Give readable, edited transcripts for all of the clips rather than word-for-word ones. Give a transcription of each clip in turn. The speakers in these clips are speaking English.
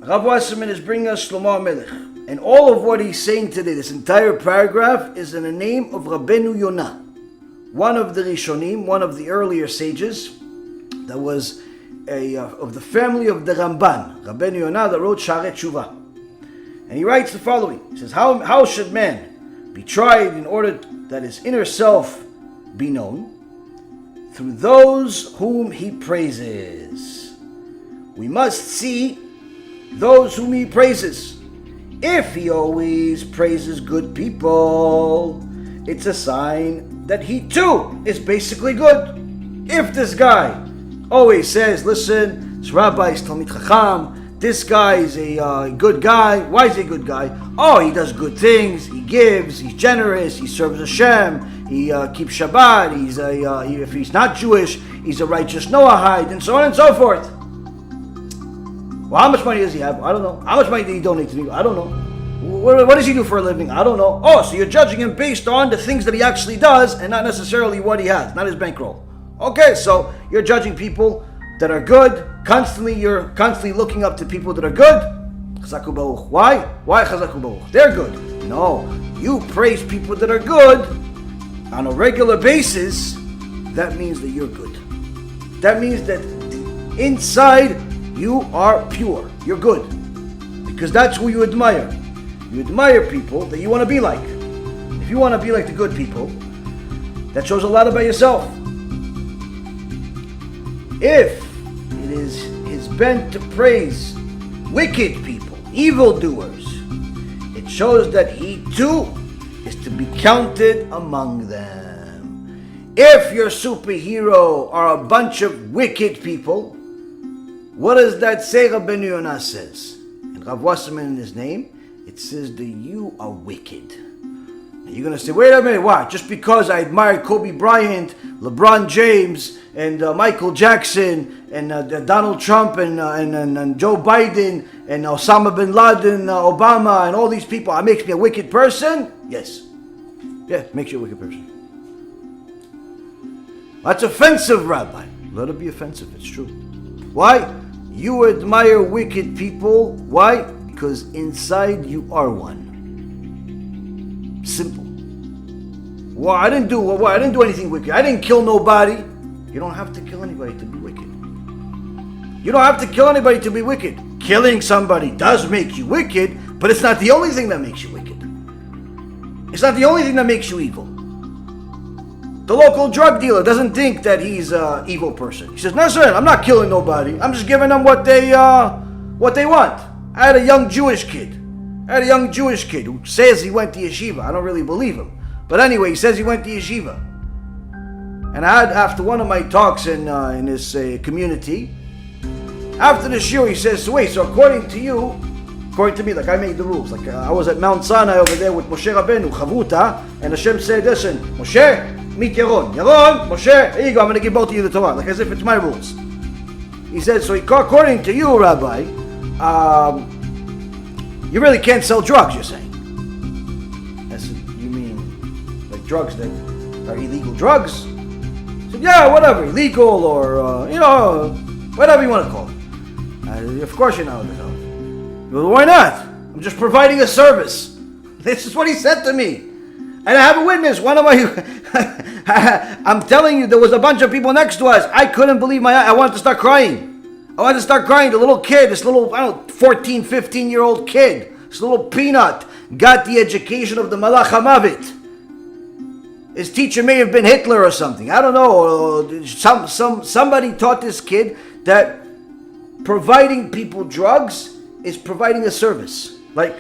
Rav Wasserman is bringing us Shlomo HaMelech, and all of what he's saying today, this entire paragraph, is in the name of Rabbeinu Yonah, one of the Rishonim, one of the earlier sages, that was of the family of the Ramban, Rabbeinu Yonah, that wrote Sha'arei Teshuva. And he writes the following. He says, how should man be tried in order that his inner self be known? Through those whom he praises. We must see those whom he praises. If he always praises good people, it's a sign that he too is basically good. If this guy always says, listen, this rabbi is Talmid Chacham, this guy is a good guy. Why is he a good guy? Oh, he does good things, he gives, he's generous, he serves HaShem, he keeps Shabbat, if he's not Jewish, he's a righteous Noahide, and so on and so forth. Well, how much money does he have? I don't know. How much money did he donate to me? I don't know. What does he do for a living? I don't know. Oh, so you're judging him based on the things that he actually does and not necessarily what he has, not his bankroll. Okay, so you're judging people that are good. You're constantly looking up to people that are good. Chazaku Baruch. Why? Why Chazaku Baruch? They're good. No, you praise people that are good on a regular basis. That means that you're good. That means that inside you are pure. You're good. Because that's who you admire. You admire people that you want to be like. If you want to be like the good people, that shows a lot about yourself. If it is his bent to praise wicked people, evildoers, it shows that he too is to be counted among them. If your superhero are a bunch of wicked people, what does that say? Rabbeinu Yonah says, and Rav Wasserman in his name, it says that you are wicked. And you're going to say, wait a minute, what? Just because I admire Kobe Bryant, LeBron James, and Michael Jackson, and Donald Trump, and Joe Biden, and Osama bin Laden, Obama, and all these people, it makes me a wicked person? Yes. Yeah, it makes you a wicked person. That's offensive, Rabbi. Let it be offensive, it's true. Why? You admire wicked people. Why? Because inside you are one. Simple. Well, I didn't do anything wicked. I didn't kill nobody. You don't have to kill anybody to be wicked. You don't have to kill anybody to be wicked. Killing somebody does make you wicked, but it's not the only thing that makes you wicked. It's not the only thing that makes you evil. The local drug dealer doesn't think that he's an evil person. He says, no, sir, I'm not killing nobody. I'm just giving them what they want. I had a young Jewish kid who says he went to yeshiva. I don't really believe him. But anyway, he says he went to yeshiva. And after one of my talks in this community, after the shiur, he says, so wait, so according to me, like I made the rules. Like I was at Mount Sinai over there with Moshe Rabbeinu, Chavruta, and Hashem said, listen, Moshe, meet Yaron. Yaron, Moshe, here you go, I'm going to give both of you the Torah, like as if it's my rules. He said, so according to you, Rabbi, you really can't sell drugs, you're saying. You mean like drugs that are illegal drugs? I said, yeah, whatever, illegal or, whatever you want to call it. Of course you're not allowed to sell it. Well, why not? I'm just providing a service. This is what he said to me. And I have a witness. One of my... I'm telling you, there was a bunch of people next to us. I couldn't believe my eyes. I wanted to start crying. The little kid, this little, 14, 15-year-old kid, this little peanut, got the education of the Malach HaMavet. His teacher may have been Hitler or something. I don't know. Somebody taught this kid that providing people drugs is providing a service. Like,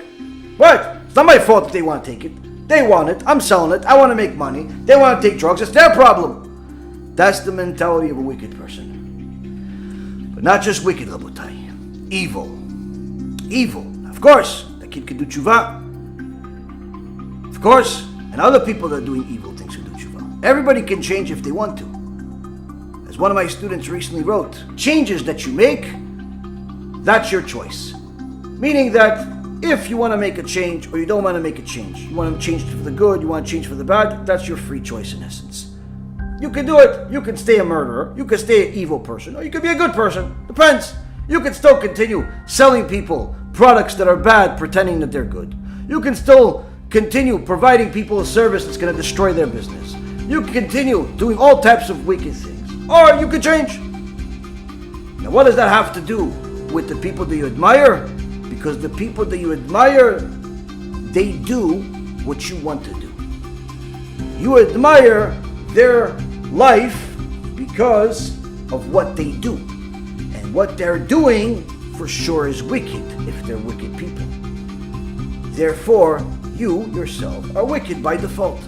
what? It's not my fault if they want to take it. They want it. I'm selling it. I want to make money. They want to take drugs. It's their problem. That's the mentality of a wicked person. But not just wicked, Rabotai. Evil. Of course, the kid could do Teshuva. Of course, and other people that are doing evil things could do Teshuva. Everybody can change if they want to. As one of my students recently wrote, changes that you make, that's your choice. Meaning that if you want to make a change or you don't want to make a change, you want to change for the good, you want to change for the bad, that's your free choice in essence. You can do it. You can stay a murderer. You can stay an evil person. Or you can be a good person. Depends. You can still continue selling people products that are bad, pretending that they're good. You can still continue providing people a service that's going to destroy their business. You can continue doing all types of wicked things. Or you can change. Now, what does that have to do with the people that you admire? Because the people that you admire, they do what you want to do. You admire their life because of what they do. And what they're doing for sure is wicked if they're wicked people. Therefore, you yourself are wicked by default.